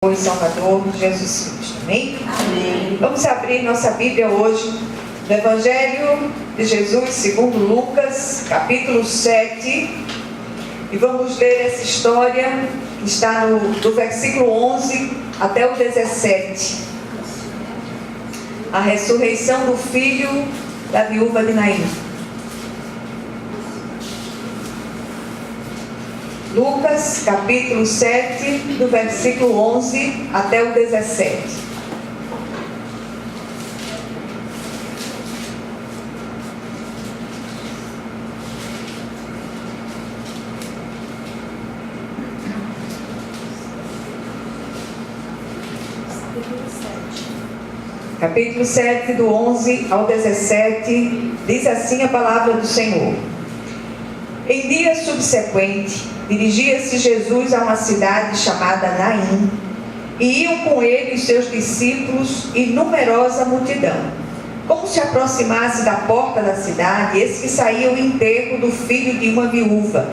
O Salvador Jesus Cristo. Amém? Amém. Vamos abrir nossa Bíblia hoje no Evangelho de Jesus segundo Lucas, capítulo 7, e vamos ler essa história que está do versículo 11 até o 17. A ressurreição do filho da viúva de Naim. Lucas, capítulo 7, do versículo 11 até o 17. Capítulo 7, do 11 ao 17, diz assim a palavra do Senhor. Em dia subsequente, dirigia-se Jesus a uma cidade chamada Naim, e iam com ele os seus discípulos e numerosa multidão. Como se aproximasse da porta da cidade, eis que saía o enterro do filho de uma viúva,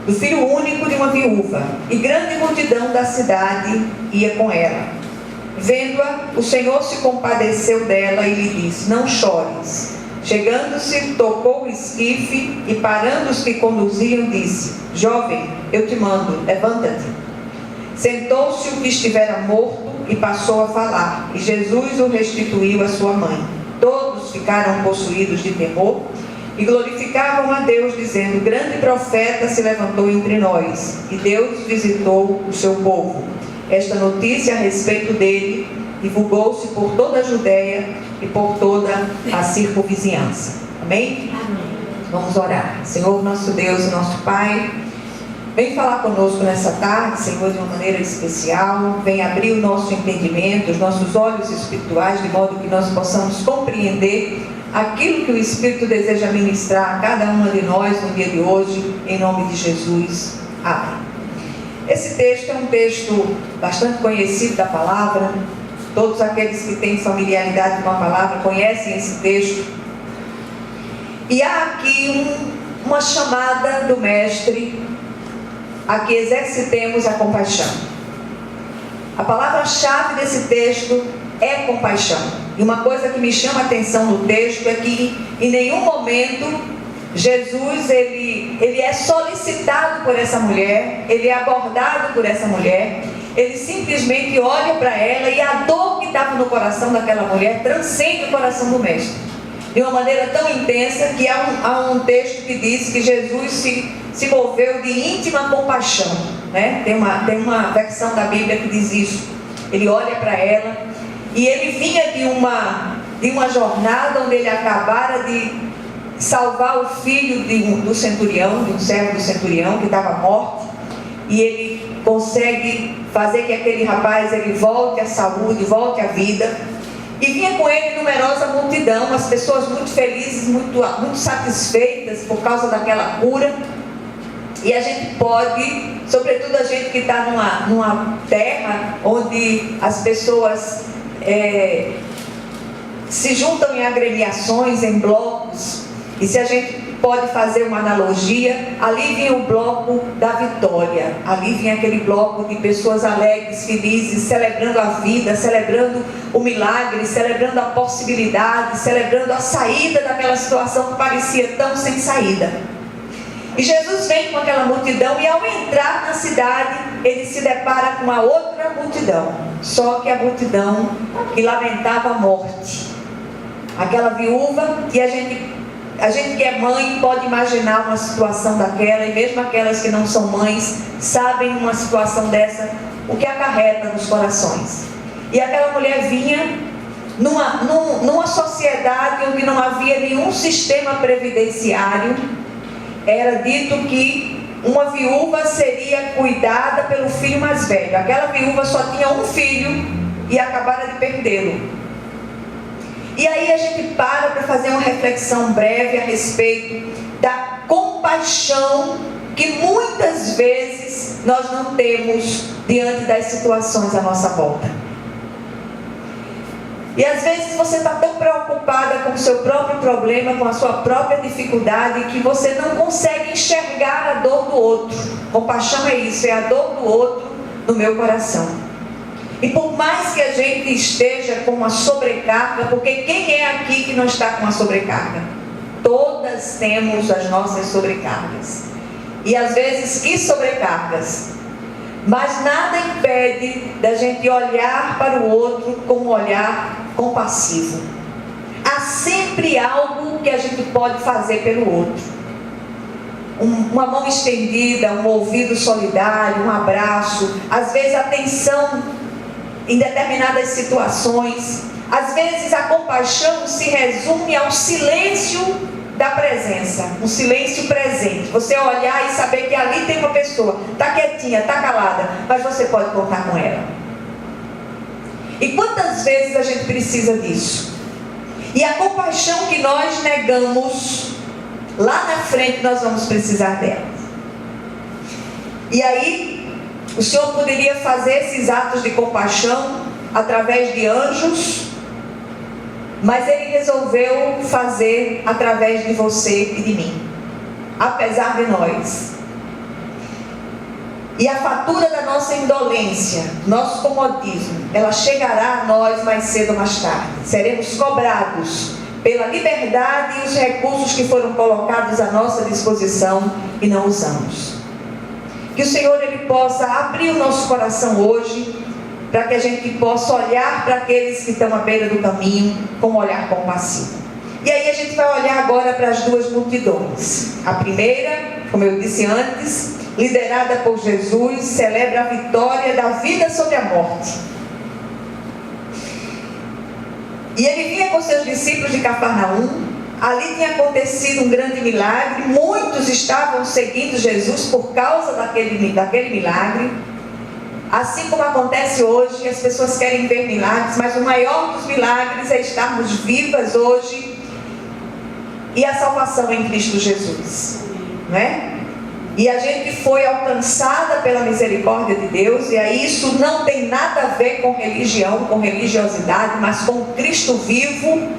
do filho único de uma viúva, e grande multidão da cidade ia com ela. Vendo-a, o Senhor se compadeceu dela e lhe disse: não chores. Chegando-se, tocou o esquife e, parando os que conduziam, disse: jovem, eu te mando, levanta-te. Sentou-se o que estivera morto e passou a falar, e Jesus o restituiu à sua mãe. Todos ficaram possuídos de temor e glorificavam a Deus, dizendo: grande profeta se levantou entre nós, e Deus visitou o seu povo. Esta notícia a respeito dele divulgou-se por toda a Judeia e por toda a circunvizinhança. Amém? Amém. Vamos orar. Senhor, nosso Deus e nosso Pai, vem falar conosco nessa tarde, Senhor, de uma maneira especial. Vem abrir o nosso entendimento, os nossos olhos espirituais, de modo que nós possamos compreender aquilo que o Espírito deseja ministrar a cada uma de nós no dia de hoje, em nome de Jesus. Amém. Esse texto é um texto bastante conhecido da palavra. Todos aqueles que têm familiaridade com a palavra conhecem esse texto. E há aqui uma chamada do Mestre a que exercitemos a compaixão. A palavra-chave desse texto é compaixão. E uma coisa que me chama a atenção no texto é que em nenhum momento Jesus ele é solicitado por essa mulher, ele é abordado por essa mulher. Ele simplesmente olha para ela e a dor que estava no coração daquela mulher transcende o coração do Mestre. De uma maneira tão intensa que há um texto que diz que Jesus se moveu de íntima compaixão, né? Tem uma versão da Bíblia que diz isso. Ele olha para ela e ele vinha de uma jornada onde ele acabara de salvar o filho do centurião, de um servo do centurião que estava morto, e ele consegue fazer que aquele rapaz ele volte à saúde, volte à vida. E vinha com ele numerosa multidão, as pessoas muito felizes, muito satisfeitas por causa daquela cura. E a gente pode, sobretudo a gente que está numa terra onde as pessoas se juntam em agremiações, em blocos. E se a gente pode fazer uma analogia, ali vinha o bloco da vitória, ali vinha aquele bloco de pessoas alegres, felizes, celebrando a vida, celebrando o milagre, celebrando a possibilidade, celebrando a saída daquela situação que parecia tão sem saída. E Jesus vem com aquela multidão e ao entrar na cidade, ele se depara com uma outra multidão, só que a multidão que lamentava a morte. Aquela viúva que a gente que é mãe pode imaginar uma situação daquela, e mesmo aquelas que não são mães sabem uma situação dessa, o que acarreta nos corações. E aquela mulher vinha numa sociedade onde não havia nenhum sistema previdenciário. Era dito que uma viúva seria cuidada pelo filho mais velho. Aquela viúva só tinha um filho e acabara de perdê-lo. E aí a gente para fazer uma reflexão breve a respeito da compaixão que muitas vezes nós não temos diante das situações à nossa volta. E às vezes você está tão preocupada com o seu próprio problema, com a sua própria dificuldade, que você não consegue enxergar a dor do outro. Compaixão é isso, é a dor do outro no meu coração. E por mais que a gente esteja com uma sobrecarga, porque quem é aqui que não está com uma sobrecarga? Todas temos as nossas sobrecargas. E às vezes, que sobrecargas? Mas nada impede da gente olhar para o outro com um olhar compassivo. Há sempre algo que a gente pode fazer pelo outro. Uma mão estendida, um ouvido solidário, um abraço, às vezes atenção em determinadas situações. Às vezes a compaixão se resume ao silêncio da presença, um silêncio presente. Você olhar e saber que ali tem uma pessoa, está quietinha, está calada, mas você pode contar com ela. E quantas vezes a gente precisa disso? E a compaixão que nós negamos, lá na frente nós vamos precisar dela. E aí, o Senhor poderia fazer esses atos de compaixão através de anjos, mas Ele resolveu fazer através de você e de mim, apesar de nós. E a fatura da nossa indolência, nosso comodismo, ela chegará a nós mais cedo ou mais tarde. Seremos cobrados pela liberdade e os recursos que foram colocados à nossa disposição e não usamos. Que o Senhor Ele possa abrir o nosso coração hoje, para que a gente possa olhar para aqueles que estão à beira do caminho com um olhar compassivo. E aí a gente vai olhar agora para as duas multidões. A primeira, como eu disse antes, liderada por Jesus, celebra a vitória da vida sobre a morte. E ele vinha com seus discípulos de Cafarnaum. Ali tinha acontecido um grande milagre. Muitos estavam seguindo Jesus por causa daquele milagre. Assim como acontece hoje, as pessoas querem ver milagres, mas o maior dos milagres é estarmos vivas hoje e a salvação em Cristo Jesus, não é? E a gente foi alcançada pela misericórdia de Deus, e aí isso não tem nada a ver com religião, com religiosidade, mas com Cristo vivo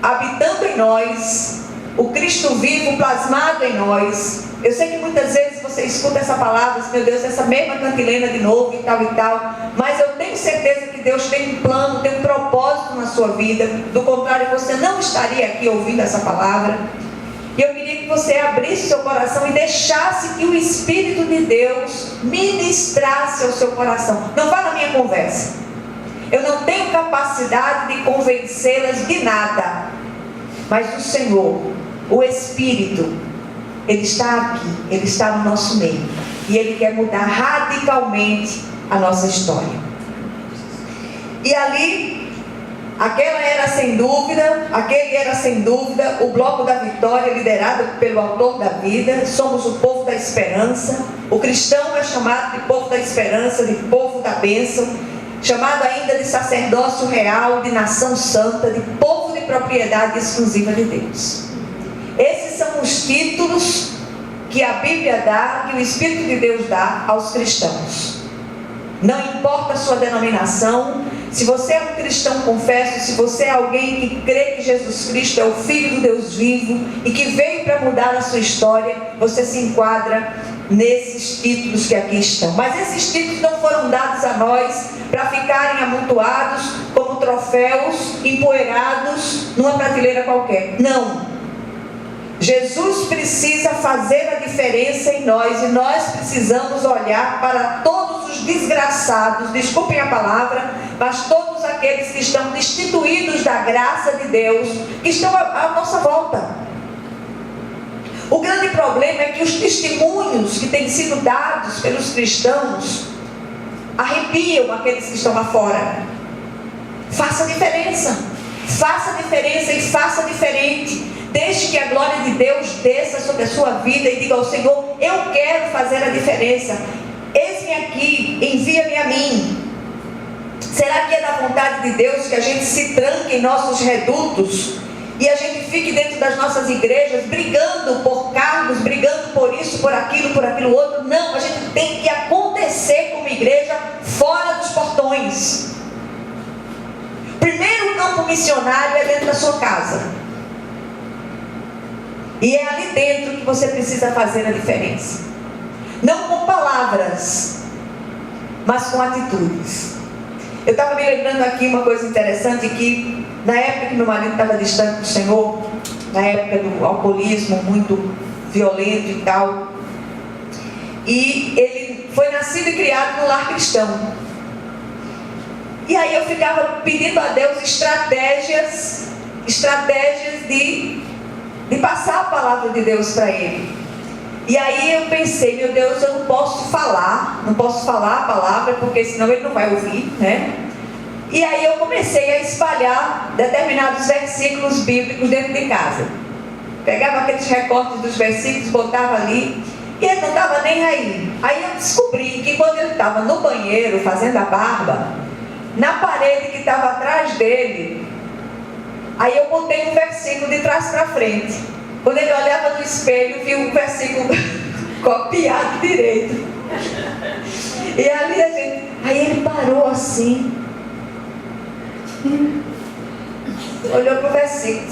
habitando em nós, o Cristo vivo plasmado em nós. Eu sei que muitas vezes você escuta essa palavra, meu Deus, essa mesma cantilena de novo e tal, mas eu tenho certeza que Deus tem um plano, tem um propósito na sua vida. Do contrário, você não estaria aqui ouvindo essa palavra. E eu queria que você abrisse seu coração e deixasse que o Espírito de Deus ministrasse ao seu coração. Não vá na minha conversa. Eu não tenho capacidade de convencê-las de nada. Mas o Senhor, o Espírito, Ele está aqui, Ele está no nosso meio. E Ele quer mudar radicalmente a nossa história. E ali, aquele era sem dúvida o bloco da vitória, liderado pelo autor da vida. Somos o povo da esperança. O cristão é chamado de povo da esperança, de povo da bênção, chamado ainda de sacerdócio real, de nação santa, de povo de propriedade exclusiva de Deus. Esses são os títulos que a Bíblia dá, que o Espírito de Deus dá aos cristãos. Não importa a sua denominação, se você é um cristão confesso, se você é alguém que crê que Jesus Cristo é o Filho do Deus vivo e que veio para mudar a sua história, você se enquadra nesses títulos que aqui estão. Mas esses títulos não foram dados a nós para ficarem amontoados como troféus empoeirados numa prateleira qualquer. Não. Jesus precisa fazer a diferença em nós, e nós precisamos olhar para todos os desgraçados, desculpem a palavra, mas todos aqueles que estão destituídos da graça de Deus, que estão à nossa volta. O grande problema é que os testemunhos que têm sido dados pelos cristãos arrepiam aqueles que estão lá fora. Faça a diferença e faça diferente. Deixe que a glória de Deus desça sobre a sua vida e diga ao Senhor: eu quero fazer a diferença. Eis-me aqui, envia-me a mim. Será que é da vontade de Deus que a gente se tranque em nossos redutos e a gente fique dentro das nossas igrejas brigando por cargos, brigando por isso, por aquilo outro? Não, a gente tem que acontecer como igreja fora dos portões. Primeiro, o campo missionário é dentro da sua casa. E é ali dentro que você precisa fazer a diferença. Não com palavras, mas com atitudes. Eu estava me lembrando aqui uma coisa interessante, que na época que meu marido estava distante do Senhor, na época do alcoolismo muito violento e tal, e ele foi nascido e criado no lar cristão. E aí eu ficava pedindo a Deus estratégias de passar a palavra de Deus para ele. E aí eu pensei, meu Deus, eu não posso falar a palavra, porque senão ele não vai ouvir, né? E aí eu comecei a espalhar determinados versículos bíblicos dentro de casa. Pegava aqueles recortes dos versículos, botava ali, e ele não estava nem aí. Aí eu descobri que quando ele estava no banheiro fazendo a barba, na parede que estava atrás dele, aí eu botei um versículo de trás para frente. Quando ele olhava no espelho, viu um versículo copiado direito. E ali aí ele parou assim, olhou para o versículo.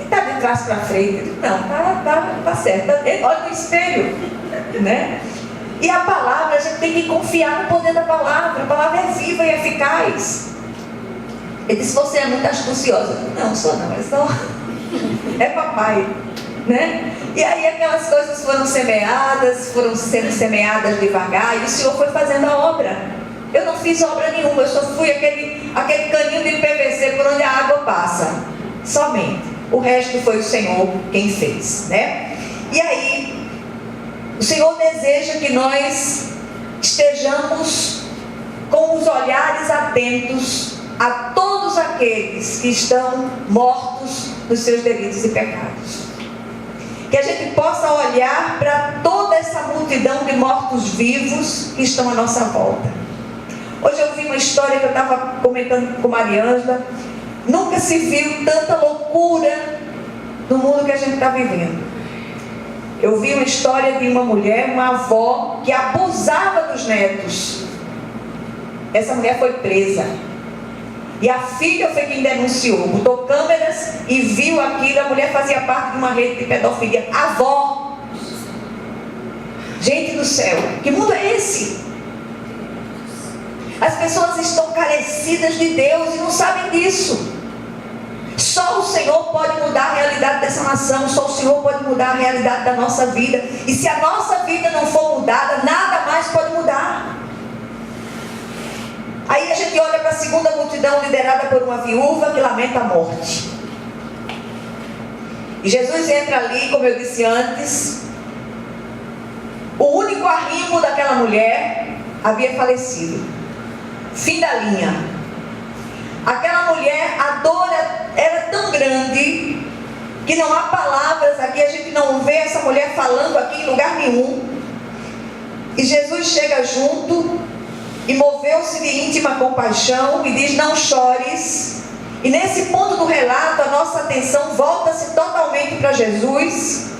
Está de trás para frente? Não, tá certo. Ele olha no espelho, né? E a palavra, a gente tem que confiar no poder da palavra. A palavra é viva e eficaz. Ele disse, você é muito astuciosa. Não sou não, é só... é papai, né? E aí aquelas coisas foram sendo semeadas devagar, e o Senhor foi fazendo a obra. Eu não fiz obra nenhuma, eu só fui aquele caninho de PVC por onde a água passa, somente. O resto foi o Senhor quem fez, né? E aí, o Senhor deseja que nós estejamos com os olhares atentos a todos aqueles que estão mortos nos seus delitos e pecados. Que a gente possa olhar para toda essa multidão de mortos-vivos que estão à nossa volta. Hoje eu vi uma história que eu estava comentando com Mariângela. Nunca se viu tanta loucura no mundo que a gente está vivendo. Eu vi uma história de uma mulher, uma avó, que abusava dos netos. Essa mulher foi presa. E a filha foi quem denunciou, botou câmeras e viu aquilo. A mulher fazia parte de uma rede de pedofilia. A avó. Gente do céu, que mundo é esse? As pessoas estão carecidas de Deus e não sabem disso. Só o Senhor pode mudar a realidade dessa nação. Só o Senhor pode mudar a realidade da nossa vida. E se a nossa vida não for mudada, nada mais pode mudar. Aí a gente olha para a segunda multidão, liderada por uma viúva que lamenta a morte. E Jesus entra ali, como eu disse antes. O único arrimo daquela mulher havia falecido. Fim da linha. Aquela mulher, a dor era tão grande que não há palavras aqui. A gente não vê essa mulher falando aqui em lugar nenhum. E Jesus chega junto e moveu-se de íntima compaixão e diz, não chores. E nesse ponto do relato, a nossa atenção volta-se totalmente para Jesus.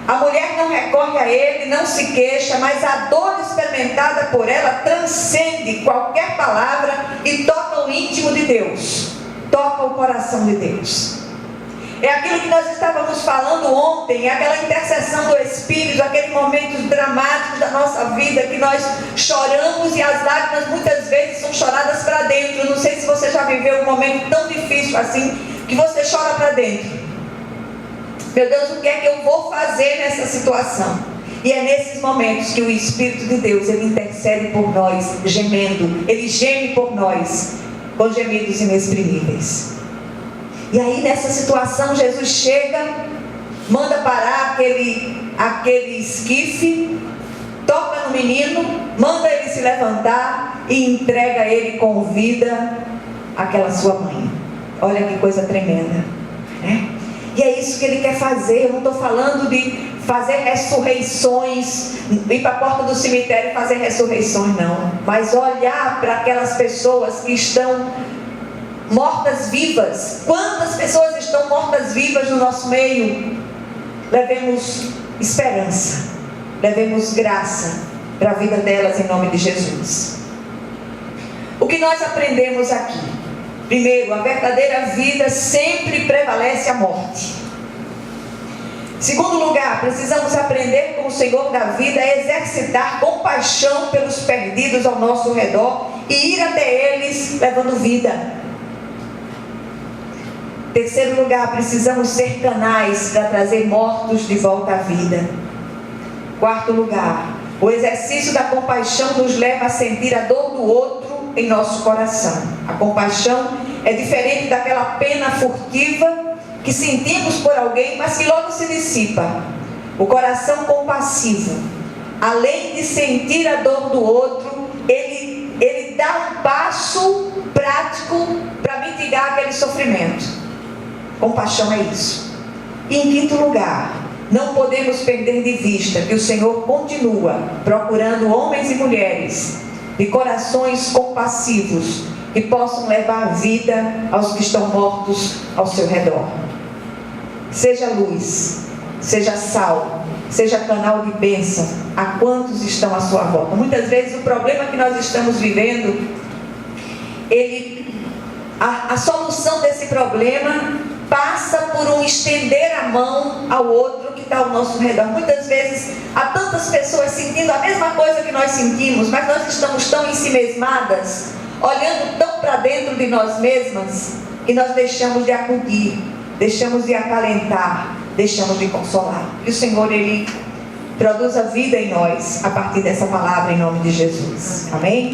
A mulher não recorre a ele, não se queixa, mas a dor experimentada por ela transcende qualquer palavra e toca o íntimo de Deus, toca o coração de Deus. É aquilo que nós estávamos falando ontem, aquela intercessão do Espírito, aqueles momentos dramáticos da nossa vida que nós choramos e as lágrimas muitas vezes são choradas para dentro. Eu não sei se você já viveu um momento tão difícil assim, que você chora para dentro. Meu Deus, o que é que eu vou fazer nessa situação? E é nesses momentos que o Espírito de Deus, ele intercede por nós, gemendo. Ele geme por nós, com gemidos inexprimíveis. E aí nessa situação, Jesus chega, manda parar aquele esquife, toca no menino, manda ele se levantar e entrega ele com vida àquela sua mãe. Olha que coisa tremenda, né? E é isso que ele quer fazer. Eu não estou falando de fazer ressurreições, ir para a porta do cemitério e fazer ressurreições, não. Mas olhar para aquelas pessoas que estão mortas-vivas. Quantas pessoas estão mortas-vivas no nosso meio? Levemos esperança, levemos graça para a vida delas em nome de Jesus. O que nós aprendemos aqui? Primeiro, a verdadeira vida sempre prevalece a morte. Segundo lugar, precisamos aprender com o Senhor da vida a exercitar compaixão pelos perdidos ao nosso redor e ir até eles levando vida. Terceiro lugar, precisamos ser canais para trazer mortos de volta à vida. Quarto lugar, o exercício da compaixão nos leva a sentir a dor do outro em nosso coração. A compaixão é diferente daquela pena furtiva que sentimos por alguém, mas que logo se dissipa. O coração compassivo, além de sentir a dor do outro, ele dá um passo prático para mitigar aquele sofrimento. Compaixão é isso. E em quinto lugar, não podemos perder de vista que o Senhor continua procurando homens e mulheres de corações compassivos que possam levar vida aos que estão mortos ao seu redor. Seja luz, seja sal, seja canal de bênção a quantos estão à sua volta. Muitas vezes o problema que nós estamos vivendo, a solução desse problema passa por um estender a mão ao outro que está ao nosso redor. Muitas vezes há tantas pessoas sentindo a mesma coisa que nós sentimos, mas nós estamos tão ensimesmadas, olhando tão para dentro de nós mesmas, que nós deixamos de acudir, deixamos de acalentar, deixamos de consolar. E o Senhor, Ele produz a vida em nós a partir dessa palavra, em nome de Jesus. Amém?